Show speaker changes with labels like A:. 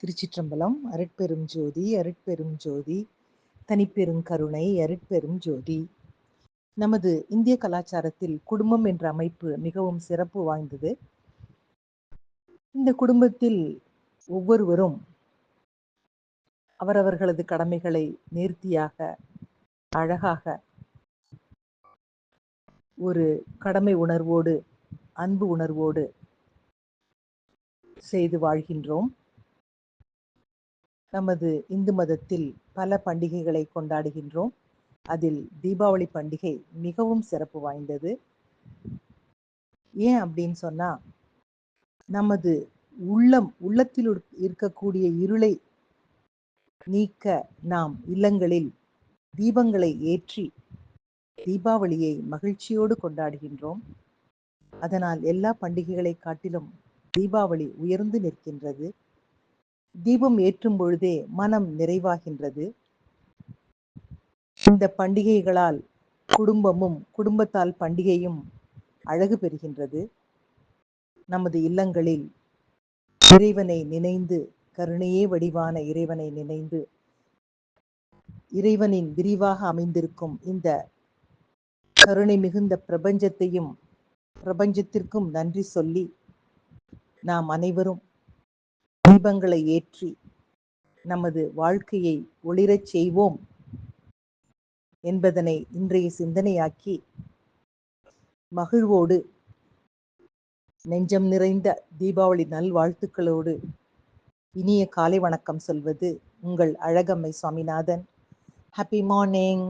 A: திருச்சிற்றம்பலம். அருட்பெரும் ஜோதி அருட்பெரும் ஜோதி தனிப்பெருங்கருணை அருட்பெரும் ஜோதி. நமது இந்திய கலாச்சாரத்தில் குடும்பம் என்ற அமைப்பு மிகவும் சிறப்பு வாய்ந்தது. இந்த குடும்பத்தில் ஒவ்வொருவரும் அவரவர்களது கடமைகளை நேர்த்தியாக, அழகாக, ஒரு கடமை உணர்வோடு, அன்பு உணர்வோடு செய்து வாழ்கின்றோம். நமது இந்து மதத்தில் பல பண்டிகைகளை கொண்டாடுகின்றோம். அதில் தீபாவளி பண்டிகை மிகவும் சிறப்பு வாய்ந்தது. ஏன் அப்படின்னு சொன்னா, நமது உள்ளத்தில் இருக்கக்கூடிய இருளை நீக்க நாம் இல்லங்களில் தீபங்களை ஏற்றி தீபாவளியை மகிழ்ச்சியோடு கொண்டாடுகின்றோம். அதனால் எல்லா பண்டிகைகளை காட்டிலும் தீபாவளி உயர்ந்து நிற்கின்றது. தீபம் ஏற்றும் பொழுதே மனம் நிறைவாகின்றது. இந்த பண்டிகைகளால் குடும்பமும் குடும்பத்தால் பண்டிகையும் அழகு பெறுகின்றது. நமது இல்லங்களில் இறைவனை நினைந்து, கருணையே வடிவான இறைவனை நினைந்து, இறைவனின் விரிவாக அமைந்திருக்கும் இந்த கருணை மிகுந்த பிரபஞ்சத்திற்கும் நன்றி சொல்லி நாம் அனைவரும் தீபங்களை ஏற்றி நமது வாழ்க்கையை ஒளிரச் செய்வோம் என்பதனை இன்றைய சிந்தனையாக்கி மகிழ்வோடு நெஞ்சம் நிறைந்த தீபாவளி நல்வாழ்த்துக்களோடு இனிய காலை வணக்கம் சொல்வது உங்கள் அழகம்மை சுவாமிநாதன். Happy morning.